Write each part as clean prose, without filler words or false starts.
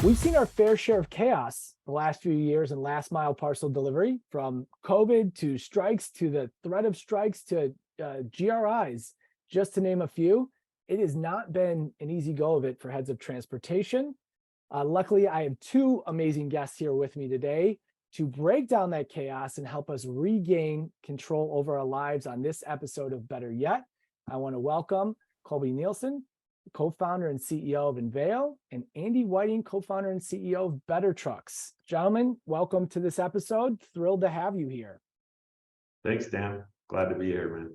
We've seen our fair share of chaos the last few years in last mile parcel delivery, from COVID to strikes to the threat of strikes to GRIs, just to name a few. It has not been an easy go of it for heads of transportation. Luckily, I have two amazing guests here with me today to break down that chaos and help us regain control over our lives on this episode of Better Yet. I want to welcome Coby Nilsson, co-founder and CEO of Enveyo, and Andy Whiting, co-founder and CEO of Better Trucks. Gentlemen, welcome to this episode. Thrilled to have you here. Thanks, Dan. Glad to be here, man.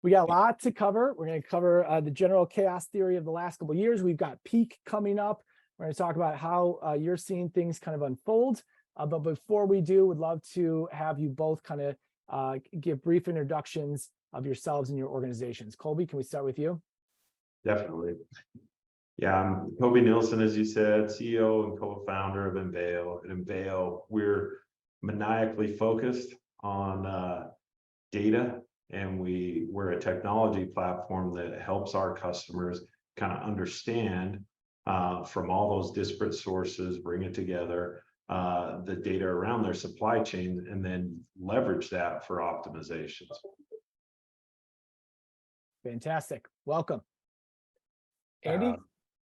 We got a lot to cover. We're going to cover the general chaos theory of the last couple of years. We've got peak coming up. We're going to talk about how you're seeing things kind of unfold. But before we do, would love to have you both kind of give brief introductions of yourselves and your organizations. Coby, can we start with you? Definitely. Yeah, I'm Coby Nilsson, as you said, CEO and co-founder of Enveyo. At Enveyo, we're maniacally focused on data, and we're a technology platform that helps our customers kind of understand from all those disparate sources, bring it together, the data around their supply chain, and then leverage that for optimizations. Fantastic. Welcome. Andy?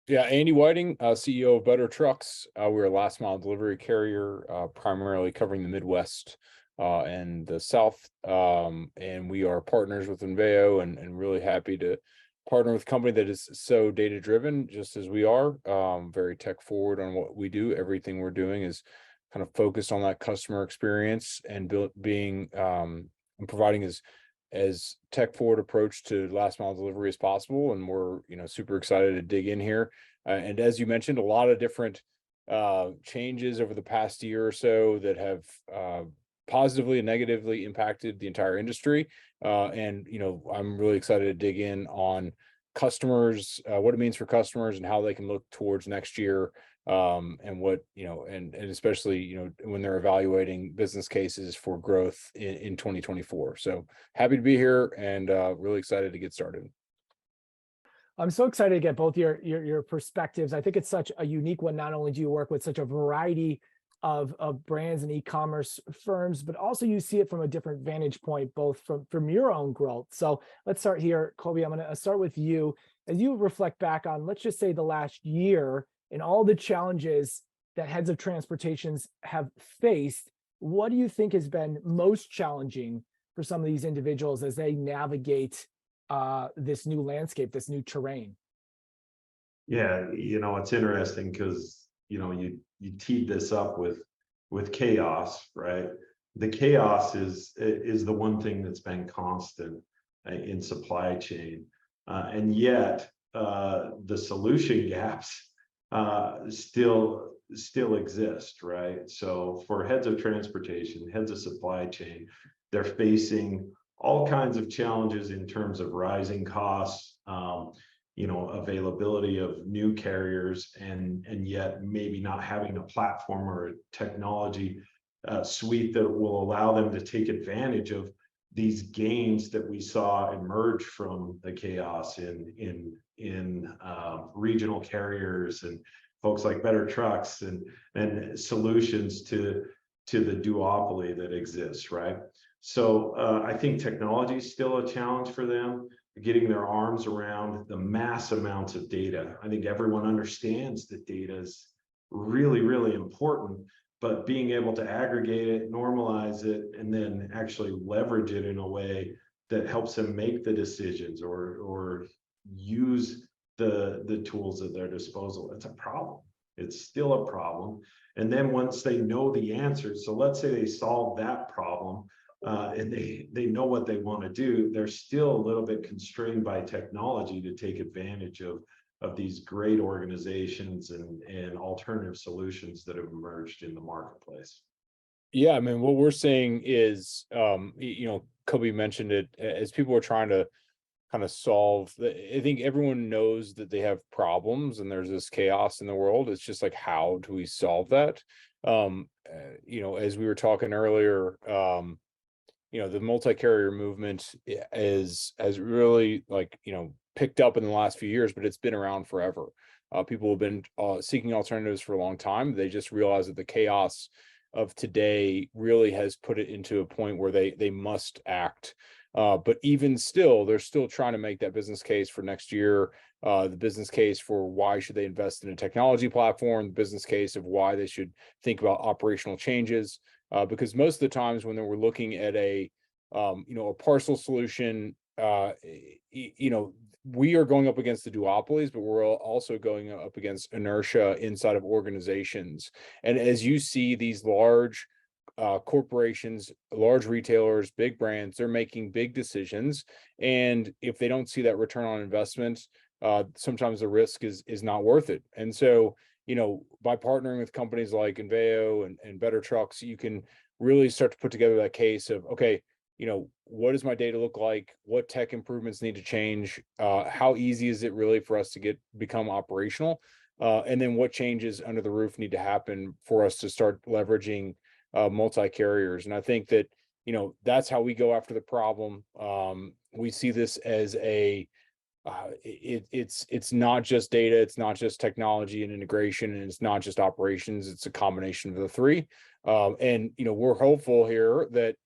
Andy Whiting, CEO of Better Trucks. We're a last mile delivery carrier, primarily covering the Midwest and the South. And we are partners with Enveyo and really happy to partner with a company that is so data driven, just as we are, very tech forward on what we do. Everything we're doing is kind of focused on that customer experience and providing as tech forward approach to last mile delivery as possible. And we're super excited to dig in here. And as you mentioned, a lot of different changes over the past year or so that have positively and negatively impacted the entire industry. And I'm really excited to dig in on customers, what it means for customers and how they can look towards next year. And what, and especially, when they're evaluating business cases for growth in 2024. So happy to be here and really excited to get started. I'm so excited to get both your perspectives. I think it's such a unique one. Not only do you work with such a variety of brands and e-commerce firms, but also you see it from a different vantage point, both from your own growth. So let's start here. Coby, I'm going to start with you. As you reflect back on, let's just say, the last year and all the challenges that heads of transportations have faced, what do you think has been most challenging for some of these individuals as they navigate this new landscape, this new terrain? Yeah, it's interesting because you teed this up with chaos, right? The chaos is the one thing that's been constant in supply chain, and yet the solution gaps still exist, right? So for heads of transportation, heads of supply chain, they're facing all kinds of challenges in terms of rising costs, availability of new carriers, and yet maybe not having a platform or a technology suite that will allow them to take advantage of these gains that we saw emerge from the chaos in regional carriers and folks like Better Trucks and solutions to the duopoly that exists, right? So I think technology is still a challenge for them, getting their arms around the mass amounts of data. I think everyone understands that data is really, really important, but being able to aggregate it, normalize it, and then actually leverage it in a way that helps them make the decisions or use the tools at their disposal, it's a problem. It's still a problem. And then once they know the answers, so let's say they solve that problem, and they know what they want to do, they're still a little bit constrained by technology to take advantage of these great organizations and alternative solutions that have emerged in the marketplace. Yeah, I mean, what we're seeing is, Coby mentioned it, as people are trying to kind of solve, I think everyone knows that they have problems and there's this chaos in the world. It's just like, how do we solve that? As we were talking earlier, the multi-carrier movement has really picked up in the last few years, but it's been around forever. People have been seeking alternatives for a long time. They just realize that the chaos of today really has put it into a point where they must act. But even still, they're still trying to make that business case for next year, the business case for why should they invest in a technology platform, the business case of why they should think about operational changes. Because most of the times when we're looking at a a parcel solution, we are going up against the duopolies, but we're also going up against inertia inside of organizations. And as you see these large corporations, large retailers, big brands, they're making big decisions. And if they don't see that return on investment, sometimes the risk is not worth it. And so, by partnering with companies like Enveyo and Better Trucks, you can really start to put together that case of, okay, what does my data look like? What tech improvements need to change? How easy is it really for us to become operational? And then what changes under the roof need to happen for us to start leveraging multi-carriers? And I think that, that's how we go after the problem. We see this as it's not just data, it's not just technology and integration, and it's not just operations, it's a combination of the three. And we're hopeful here that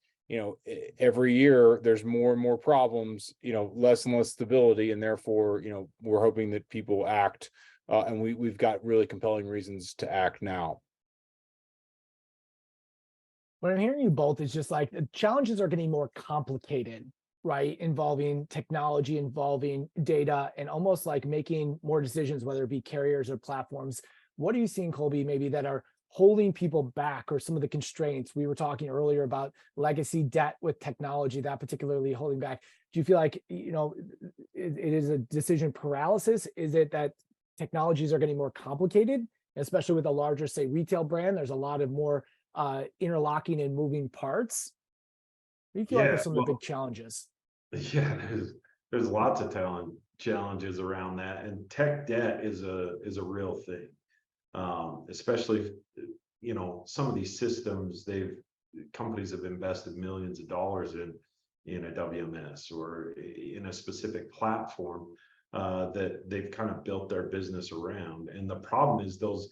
every year there's more and more problems, less and less stability, and therefore, we're hoping that people act, and we've got really compelling reasons to act now. What I'm hearing you both is just like the challenges are getting more complicated, right? Involving technology, involving data, and almost like making more decisions, whether it be carriers or platforms. What are you seeing, Coby, maybe that are holding people back, or some of the constraints? We were talking earlier about legacy debt with technology, that particularly holding back. Do you feel like, it is a decision paralysis? Is it that technologies are getting more complicated, especially with a larger, say, retail brand? There's a lot of more interlocking and moving parts. What do you feel like are some of the big challenges? Yeah, there's lots of challenges around that, and tech debt is a real thing. Especially, some of these systems, companies have invested millions of dollars in a WMS or in a specific platform that they've kind of built their business around. And the problem is those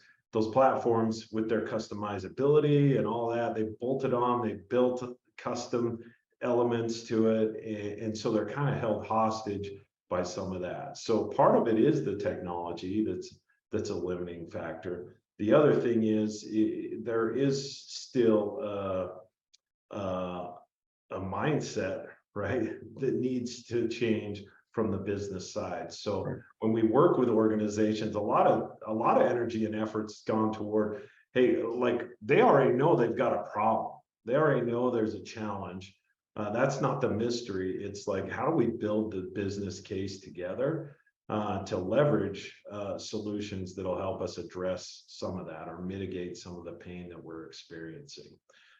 platforms, with their customizability and all that, they've bolted on, they've built custom elements to it, and so they're kind of held hostage by some of that. So part of it is the technology that's a limiting factor. The other thing is there is still a mindset, right, that needs to change from the business side. So when we work with organizations, a lot of energy and effort's gone toward, hey, like they already know they've got a problem. They already know there's a challenge. That's not the mystery. It's like, how do we build the business case together to leverage solutions that'll help us address some of that or mitigate some of the pain that we're experiencing.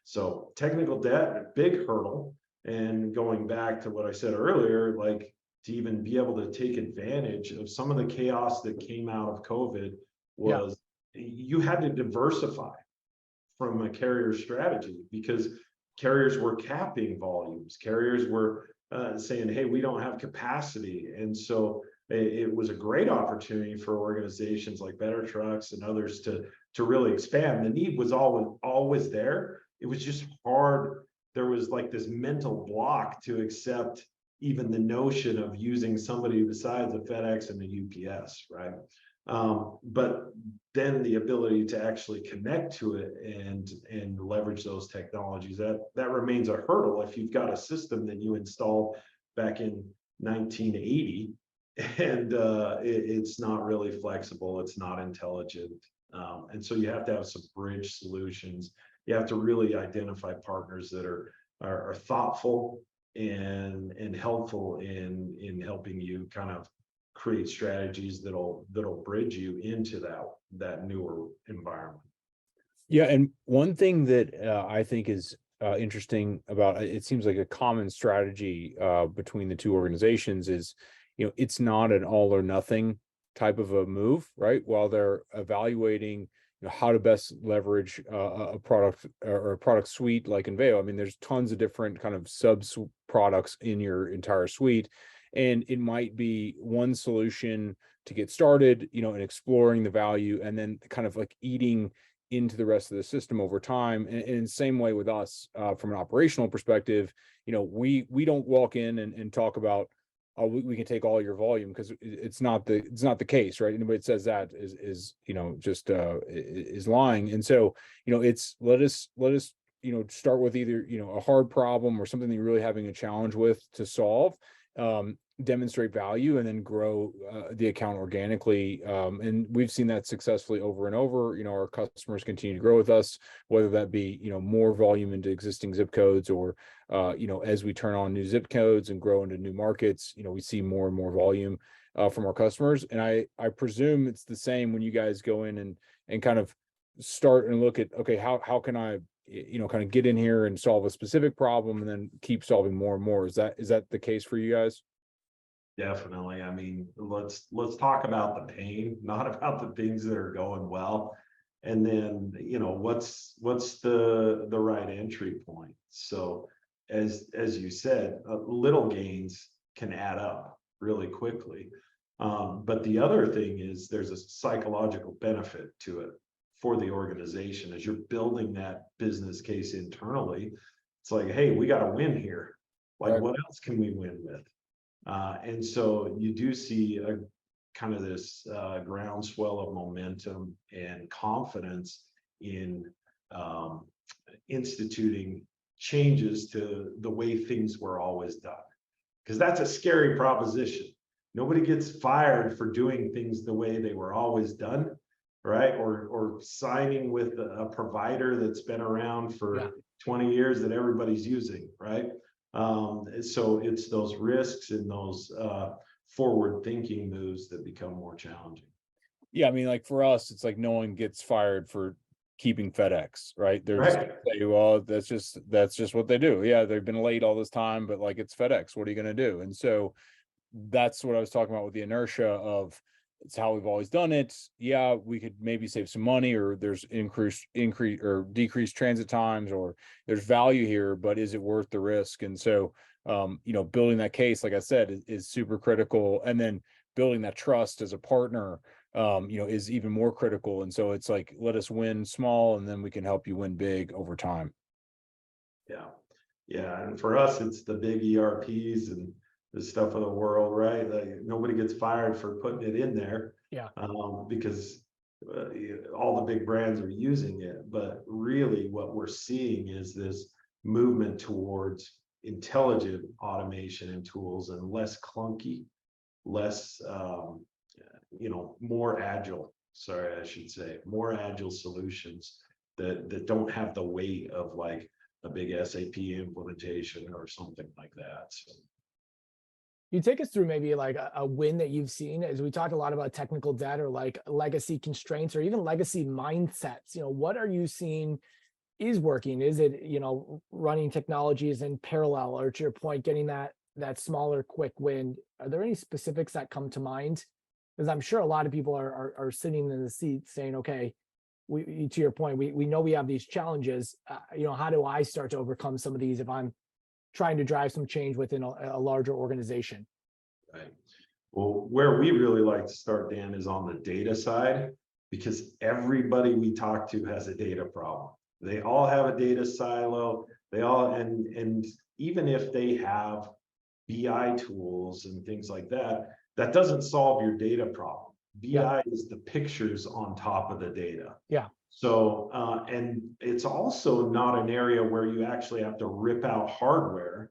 So technical debt, a big hurdle. And going back to what I said earlier, like to even be able to take advantage of some of the chaos that came out of COVID was you had to diversify from a carrier strategy, because carriers were capping volumes. Carriers were saying, hey, we don't have capacity. And so it was a great opportunity for organizations like Better Trucks and others to really expand. The need was always there. It was just hard. There was like this mental block to accept even the notion of using somebody besides a FedEx and a UPS, right? But then the ability to actually connect to it and leverage those technologies, that remains a hurdle if you've got a system that you installed back in 1980 and it's not really flexible, it's not intelligent. And so you have to have some bridge solutions. You have to really identify partners that are thoughtful and helpful in helping you kind of create strategies that'll bridge you into that newer environment. Yeah, and one thing that I think is interesting about it, seems like a common strategy between the two organizations is, it's not an all or nothing type of a move, right? While they're evaluating how to best leverage a product or a product suite like Enveyo. I mean, there's tons of different kind of sub products in your entire suite. and it might be one solution to get started, and exploring the value, and then kind of like eating into the rest of the system over time. And same way with us, from an operational perspective, we don't walk in and talk about, oh, we can take all your volume, because it's not the case, right? Anybody that says that is just is lying. And so, it's let us start with either, a hard problem or something that you're really having a challenge with to solve, demonstrate value, and then grow the account organically. And we've seen that successfully over and over. Our customers continue to grow with us, whether that be, more volume into existing zip codes, or, as we turn on new zip codes and grow into new markets, we see more and more volume from our customers. And I presume it's the same when you guys go in and kind of start and look at, okay, how can I, kind of get in here and solve a specific problem, and then keep solving more and more. Is that the case for you guys? Definitely. I mean, let's talk about the pain, not about the things that are going well. And then, what's the right entry point. So as you said, little gains can add up really quickly. But the other thing is there's a psychological benefit to it for the organization as you're building that business case internally. It's like, hey, we got to win here. Like, Right. what else can we win with? And so you do see a kind of this groundswell of momentum and confidence in instituting changes to the way things were always done. Because that's a scary proposition. Nobody gets fired for doing things the way they were always done, right? Or signing with a provider that's been around for 20 years that everybody's using, right? So it's those risks and those forward thinking moves that become more challenging. Yeah, I mean, like for us, it's like no one gets fired for keeping FedEx, right? They're just gonna say, well, that's just what they do. Yeah, they've been late all this time, but like it's FedEx. What are you gonna do? And so that's what I was talking about with the inertia of, it's how we've always done it. Yeah, we could maybe save some money, or there's increase or decreased transit times, or there's value here, but is it worth the risk? And so, building that case, like I said, is super critical. And then building that trust as a partner, is even more critical. And so it's like, let us win small, and then we can help you win big over time. Yeah. And for us, it's the big ERPs and the stuff of the world, right? Like nobody gets fired for putting it in there, because all the big brands are using it. But really, what we're seeing is this movement towards intelligent automation and tools, and less clunky, less, more agile. Sorry, I should say more agile solutions that don't have the weight of like a big SAP implementation or something like that. So. You take us through maybe like a win that you've seen, as we talked a lot about technical debt or like legacy constraints or even legacy mindsets. What are you seeing is working? Is it, running technologies in parallel, or to your point, getting that smaller quick win? Are there any specifics that come to mind? Because I'm sure a lot of people are sitting in the seat saying, okay, to your point, we know we have these challenges. How do I start to overcome some of these if I'm trying to drive some change within a larger organization? Right. Well, where we really like to start, Dan, is on the data side, because everybody we talk to has a data problem. They all have a data silo. They all, and even if they have BI tools and things like that, that doesn't solve your data problem. BI is the pictures on top of the data. Yeah. So, and it's also not an area where you actually have to rip out hardware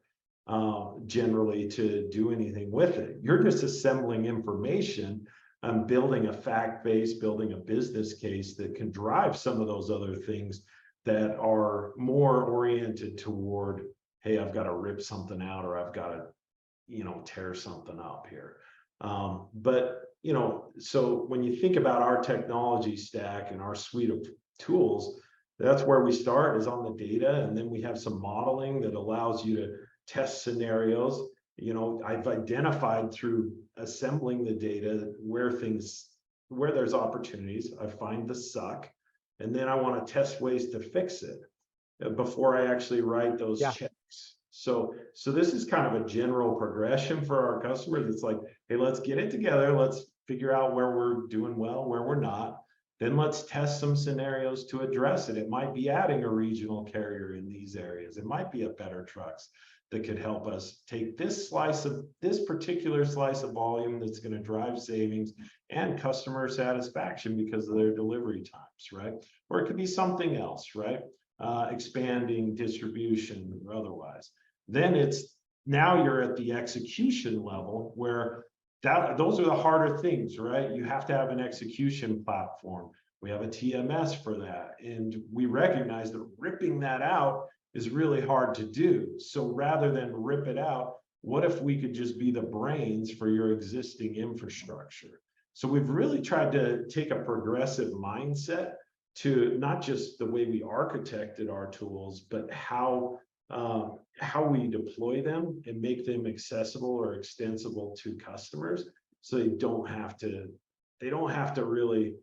generally to do anything with it. You're just assembling information and building a fact base, building a business case that can drive some of those other things that are more oriented toward, hey, I've got to rip something out, or I've got to, tear something up here. But so when you think about our technology stack and our suite of tools, that's where we start, is on the data. And then we have some modeling that allows you to test scenarios. I've identified through assembling the data where there's opportunities. I find the suck, and then I want to test ways to fix it before I actually write those checks. So this is kind of a general progression for our customers. It's like, hey, let's get it together. Let's figure out where we're doing well, where we're not. Then let's test some scenarios to address it. It might be adding a regional carrier in these areas. It might be a better trucks that could help us take this particular slice of volume that's going to drive savings and customer satisfaction because of their delivery times, right? Or it could be something else, right? Expanding distribution or otherwise. Then now you're at the execution level where those are the harder things, right? You have to have an execution platform. We have a TMS for that. And we recognize that ripping that out is really hard to do. So rather than rip it out, what if we could just be the brains for your existing infrastructure? So we've really tried to take a progressive mindset to not just the way we architected our tools, but how we deploy them and make them accessible or extensible to customers, so they don't have to really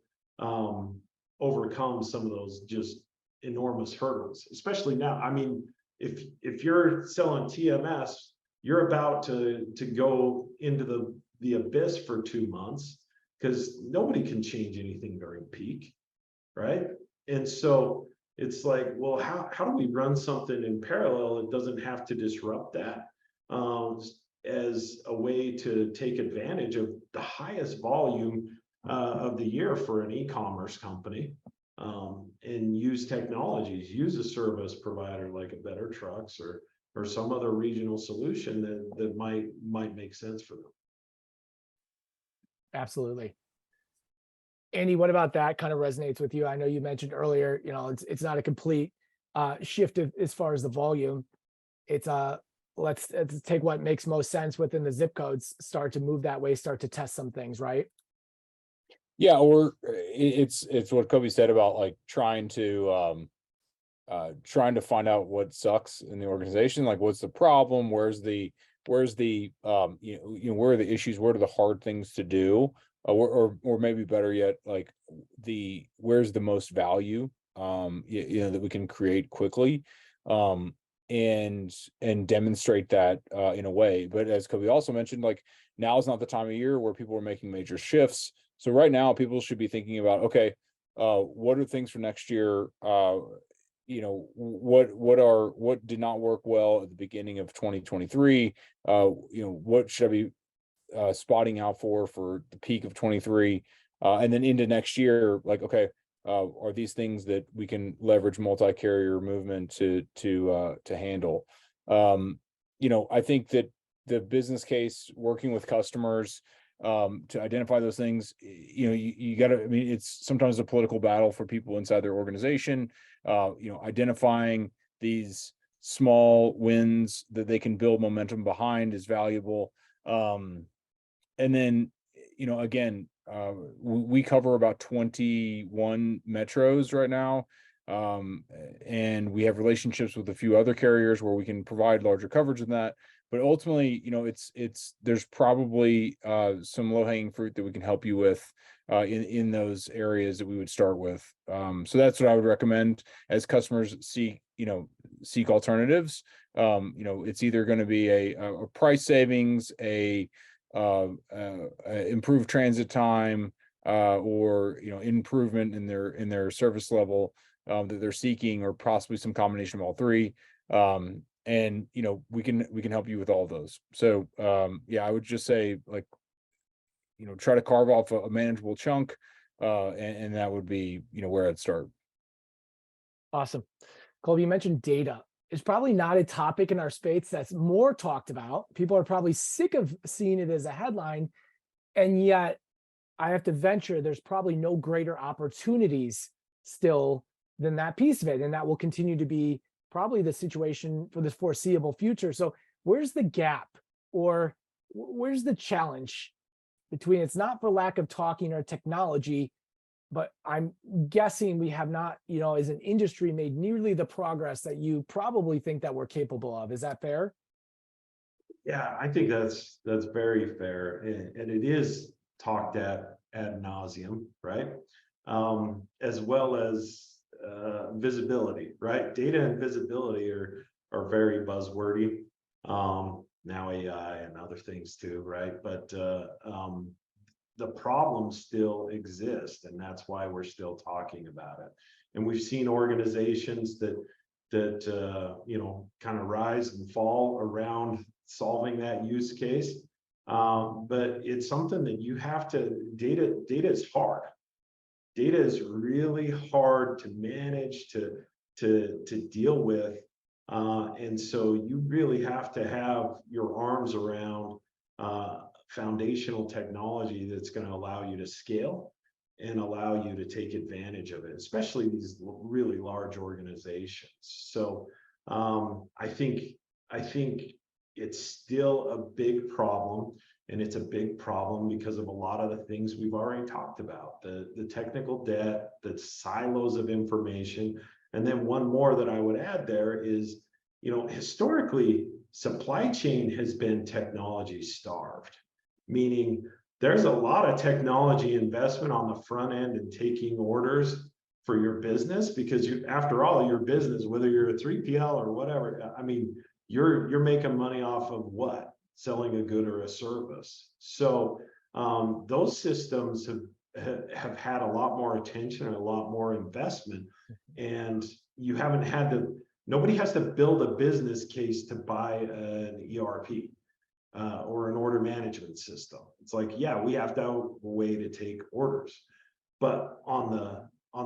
overcome some of those just enormous hurdles, especially now. I mean, if you're selling TMS, you're about to go into the abyss for 2 months because nobody can change anything during peak, right? And so it's like, well, how do we run something in parallel that doesn't have to disrupt that, as a way to take advantage of the highest volume of the year for an e-commerce company, and use technologies, use a service provider like a Better Trucks or some other regional solution that might make sense for them. Absolutely. Andy, what about that kind of resonates with you? I know you mentioned earlier, it's not a complete shift as far as the volume. It's let's take what makes most sense within the zip codes, start to move that way, start to test some things, right? Yeah, or it's what Coby said about like trying to find out what sucks in the organization, like what's the problem, where's the where are the issues, what are the hard things to do, or maybe better yet, like where's the most value that we can create quickly, and demonstrate that in a way. But as Coby also mentioned, like now is not the time of year where people are making major shifts. So right now people should be thinking about, okay, what are things for next year? What did not work well at the beginning of 2023? What should I be spotting out for the peak of 23, and then into next year? Like, okay, are these things that we can leverage multi-carrier movement to handle? I think that the business case, working with customers to identify those things, you got to, I mean, it's sometimes a political battle for people inside their organization, identifying these small wins that they can build momentum behind is valuable. And then, again, we cover about 21 metros right now. And we have relationships with a few other carriers where we can provide larger coverage than that. But ultimately, there's probably some low-hanging fruit that we can help you with in those areas that we would start with. So that's what I would recommend as customers seek alternatives. It's either going to be a price savings, improved transit time, or improvement in their service level that they're seeking, or possibly some combination of all three. And we can help you with all of those. So I would just say, like, try to carve off a manageable chunk, and that would be where I'd start. Awesome. Coby, you mentioned data. It's probably not a topic in our space that's more talked about. People are probably sick of seeing it as a headline, and yet I have to venture there's probably no greater opportunities still than that piece of it, and that will continue to be probably the situation for the foreseeable future. So where's the gap, or where's the challenge between, it's not for lack of talking or technology, but I'm guessing we have not, as an industry, made nearly the progress that you probably think that we're capable of. Is that fair? Yeah, I think that's very fair, and it is talked at ad nauseum, right? As well as visibility, right? Data and visibility are are very buzzwordy. Now AI and other things too, right? But the problems still exist, and that's why we're still talking about it. And we've seen organizations that kind of rise and fall around solving that use case. But it's something that you have to, data is hard. Data is really hard to manage, to deal with. And so you really have to have your arms around foundational technology that's going to allow you to scale and allow you to take advantage of it, especially these really large organizations. So I think it's still a big problem, and it's a big problem because of a lot of the things we've already talked about, the technical debt, the silos of information. And then one more that I would add there is, historically, supply chain has been technology starved, meaning there's a lot of technology investment on the front end and taking orders for your business, because after all, your business, whether you're a 3PL or whatever, I mean, you're making money off of what? Selling a good or a service. So those systems have had a lot more attention and a lot more investment, and you haven't had to, nobody has to build a business case to buy an ERP. Or an order management system. It's like, yeah, we have to have a way to take orders. But on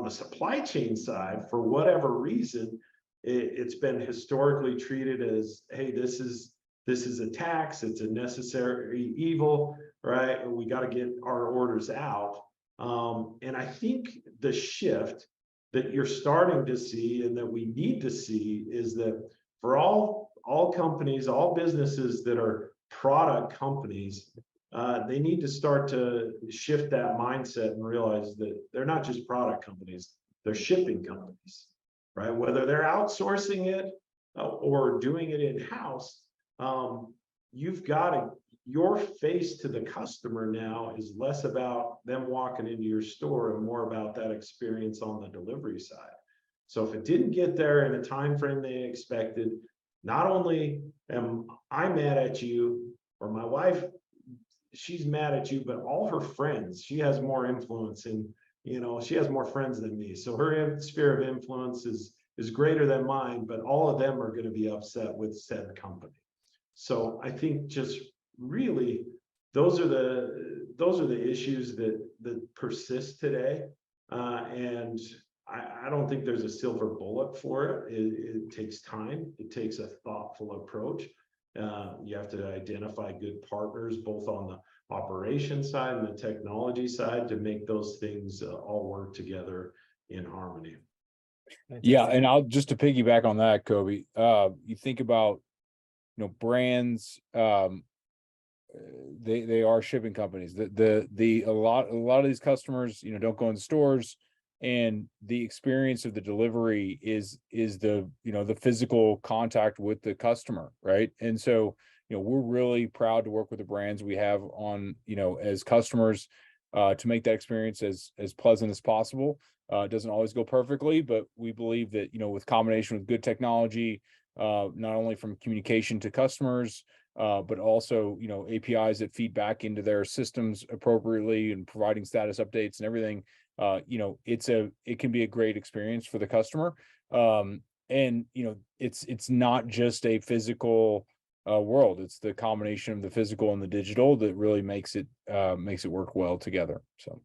the supply chain side, for whatever reason, it's been historically treated as, hey, this is a tax, it's a necessary evil, right? We got to get our orders out. And I think the shift that you're starting to see and that we need to see is that for all companies, all businesses that are product companies, they need to start to shift that mindset and realize that they're not just product companies, they're shipping companies, right? Whether they're outsourcing it or doing it in-house, you've got to, your face to the customer now is less about them walking into your store and more about that experience on the delivery side. So if it didn't get there in a time frame they expected, not only am I mad at you, or my wife, she's mad at you, but all her friends, she has more influence in, she has more friends than me. So her sphere of influence is greater than mine, but all of them are going to be upset with said company. So I think just really those are the issues that persist today. And I don't think there's a silver bullet for it. It takes time. It takes a thoughtful approach. You have to identify good partners, both on the operation side and the technology side, to make those things all work together in harmony. Yeah, and I'll just to piggyback on that, Coby. You think about, brands. They are shipping companies. A lot of these customers, don't go in stores. And the experience of the delivery is the the physical contact with the customer, right? And so we're really proud to work with the brands we have on as customers to make that experience as pleasant as possible. It doesn't always go perfectly, but we believe that with combination with good technology, not only from communication to customers, but also APIs that feed back into their systems appropriately and providing status updates and everything. It can be a great experience for the customer. And it's not just a physical world. It's the combination of the physical and the digital that really makes it work well together. So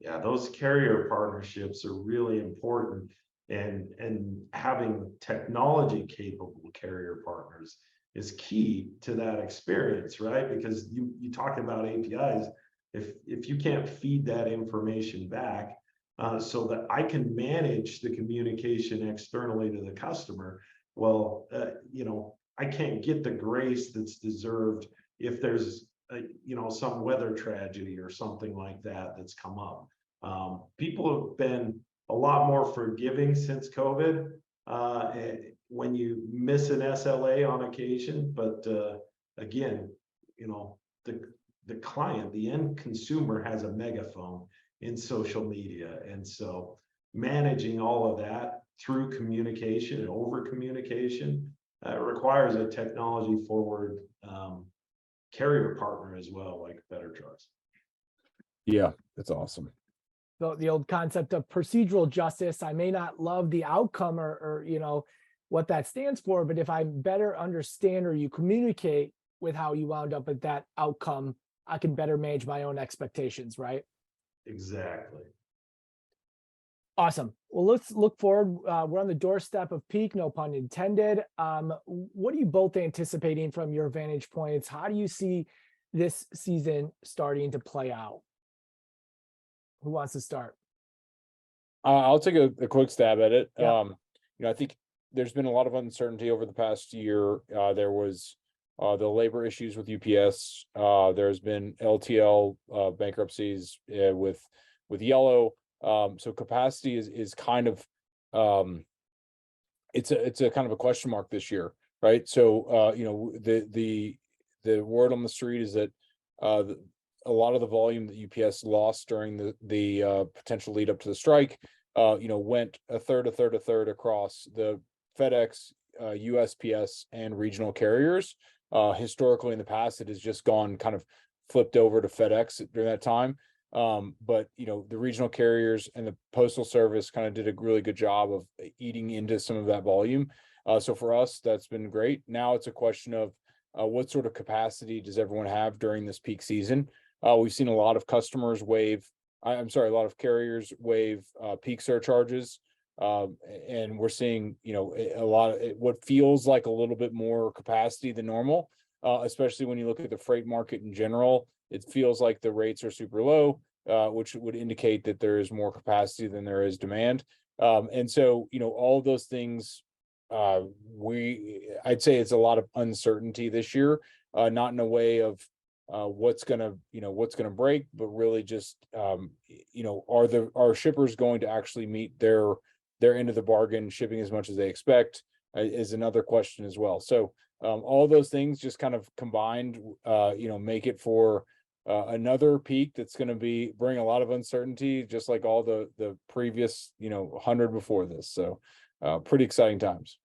yeah, those carrier partnerships are really important, and having technology capable carrier partners is key to that experience, right? Because you talk about APIs. If you can't feed that information back so that I can manage the communication externally to the customer, well, I can't get the grace that's deserved if there's some weather tragedy or something like that that's come up. People have been a lot more forgiving since COVID when you miss an SLA on occasion, but again, the client, the end consumer, has a megaphone in social media. And so managing all of that through communication and over communication, requires a technology forward carrier partner as well, like Better Trucks. Yeah, that's awesome. The old concept of procedural justice. I may not love the outcome or what that stands for, but if I better understand or you communicate with how you wound up at that outcome, I can better manage my own expectations, right? Exactly. Awesome. Well, let's look forward. We're on the doorstep of peak, no pun intended. What are you both anticipating from your vantage points? How do you see this season starting to play out? Who wants to start? I'll take a quick stab at it. Yeah. I think there's been a lot of uncertainty over the past year. There was the labor issues with UPS. There's been LTL bankruptcies with Yellow. So capacity is kind of it's a kind of a question mark this year, right? So the word on the street is that a lot of the volume that UPS lost during the potential lead up to the strike, went a third across the FedEx, USPS, and regional carriers. Historically, in the past, it has just gone kind of flipped over to FedEx during that time. But the regional carriers and the postal service kind of did a really good job of eating into some of that volume. So for us, that's been great. Now it's a question of what sort of capacity does everyone have during this peak season? We've seen a lot of customers waive, a lot of carriers waive peak surcharges. And we're seeing, a lot of what feels like a little bit more capacity than normal, especially when you look at the freight market in general. It feels like the rates are super low, which would indicate that there is more capacity than there is demand. And so, all of those things, I'd say it's a lot of uncertainty this year, not in a way of what's gonna break, but really just, are shippers going to actually meet their end of the bargain, shipping as much as they expect, is another question as well. So all those things just kind of combined, make it for another peak that's going to bring a lot of uncertainty, just like all the previous 100 before this. So pretty exciting times.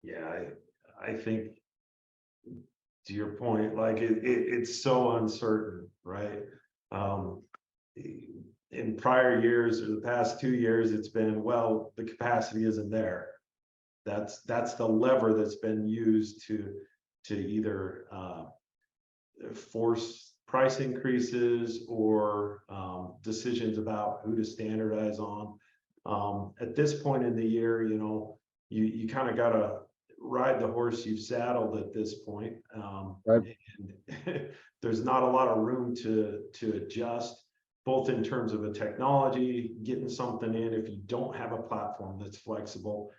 Yeah, I think to your point, like it's so uncertain, right? In prior years or the past 2 years, it's been, well, the capacity isn't there. That's the lever that's been used to either force price increases or decisions about who to standardize on. At this point in the year, you kind of got to ride the horse you've saddled at this point. Right. And there's not a lot of room to adjust, both in terms of a technology, getting something in. If you don't have a platform that's flexible,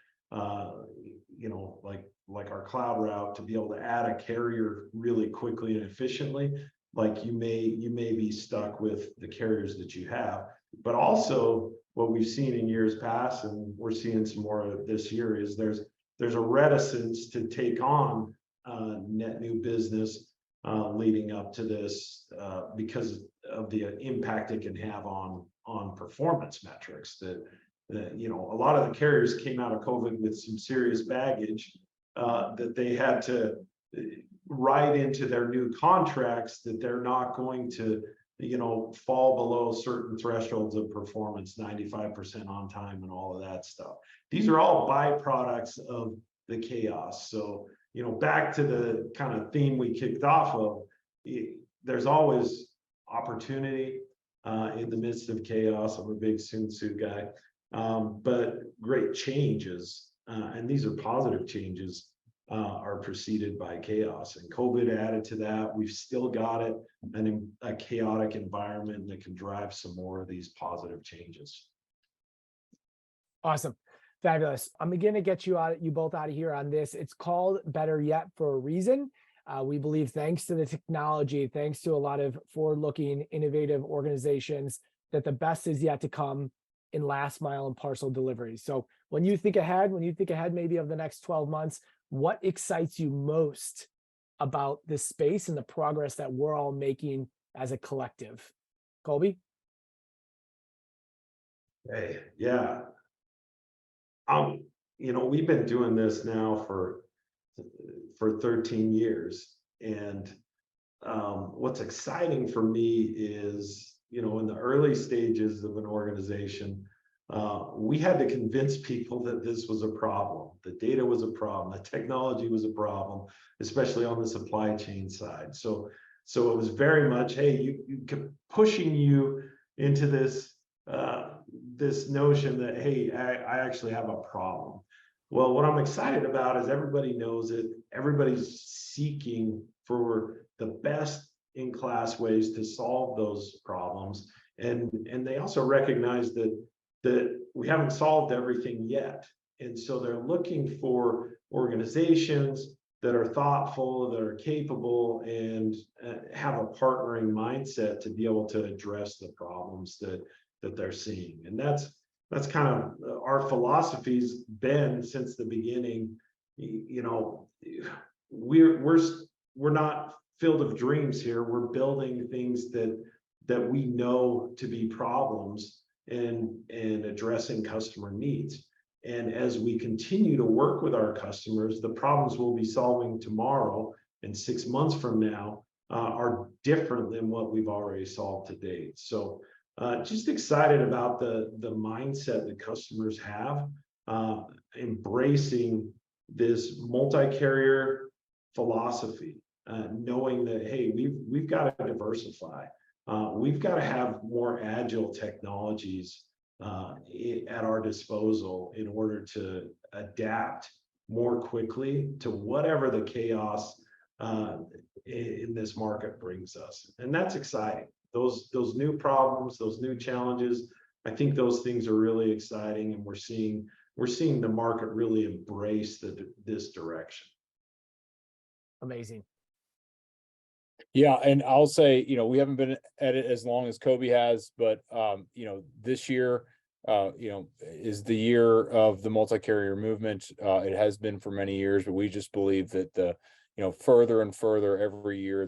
like our cloud route, to be able to add a carrier really quickly and efficiently, like you may be stuck with the carriers that you have. But also what we've seen in years past, and we're seeing some more of it this year, is there's a reticence to take on net new business leading up to this because of the impact it can have on performance metrics. That a lot of the carriers came out of COVID with some serious baggage that they had to write into their new contracts, that they're not going to fall below certain thresholds of performance, 95% on time and all of that stuff. These are all byproducts of the chaos. So back to the kind of theme we kicked off of, there's always opportunity in the midst of chaos. I'm a big Sun Tzu guy, but great changes, and these are positive changes, are preceded by chaos. And COVID added to that. We've still got it, a chaotic environment that can drive some more of these positive changes. Awesome. Fabulous. I'm going to get you both out of here on this. It's called Better Yet for a reason. We believe, thanks to the technology, thanks to a lot of forward-looking, innovative organizations, that the best is yet to come in last mile and parcel delivery. So when you think ahead maybe of the next 12 months, what excites you most about this space and the progress that we're all making as a collective? Coby? Hey, yeah. we've been doing this now for 13 years. And what's exciting for me is, in the early stages of an organization, we had to convince people that this was a problem. The data was a problem. The technology was a problem, especially on the supply chain side. So it was very much, hey, you pushing you into this this notion that, hey, I actually have a problem. Well, what I'm excited about is everybody knows it. Everybody's seeking for the best in class ways to solve those problems. And they also recognize that we haven't solved everything yet. And so they're looking for organizations that are thoughtful, that are capable, and have a partnering mindset to be able to address the problems that they're seeing. And that's kind of our philosophy's been since the beginning. We're not field of dreams here. We're building things that we know to be problems and addressing customer needs. And as we continue to work with our customers, the problems we'll be solving tomorrow and 6 months from now are different than what we've already solved to date. So just excited about the mindset that customers have, embracing this multi-carrier philosophy, knowing that, hey, we've got to diversify. We've got to have more agile technologies at our disposal in order to adapt more quickly to whatever the chaos in this market brings us. And that's exciting. Those new problems, those new challenges, I think those things are really exciting, and we're seeing the market really embrace this direction. Amazing. Yeah, and I'll say, we haven't been at it as long as Coby has, but this year, is the year of the multi-carrier movement. It has been for many years, but we just believe that further and further every year,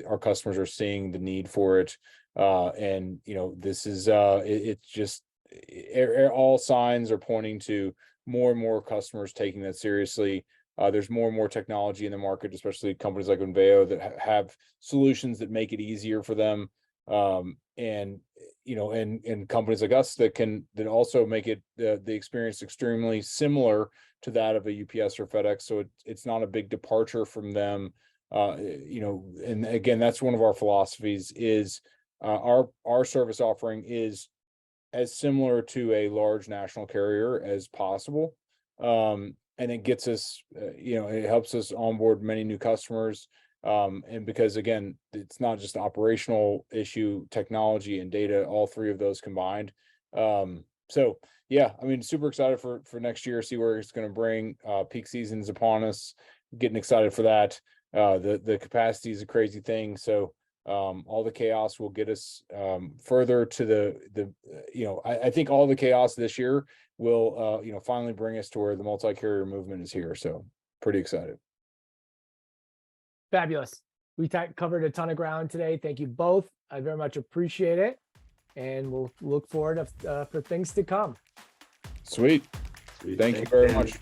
our customers are seeing the need for it. And this is it's just all signs are pointing to more and more customers taking that seriously. There's more and more technology in the market, especially companies like Enveyo that have solutions that make it easier for them. And companies like us that also make it the experience extremely similar to that of a UPS or FedEx. So it's not a big departure from them. And again, that's one of our philosophies is our service offering is as similar to a large national carrier as possible. And it gets us, it helps us onboard many new customers. And because again, it's not just an operational issue, technology and data, all three of those combined. So yeah, I mean, super excited for next year, see where it's going to bring. Peak season's upon us, getting excited for that. The capacity is a crazy thing. So all the chaos will get us further to I think all the chaos this year will finally bring us to where the multi-carrier movement is here. So pretty excited. Fabulous. We covered a ton of ground today. Thank you both. I very much appreciate it. And we'll look forward for things to come. Sweet. Thank you very much.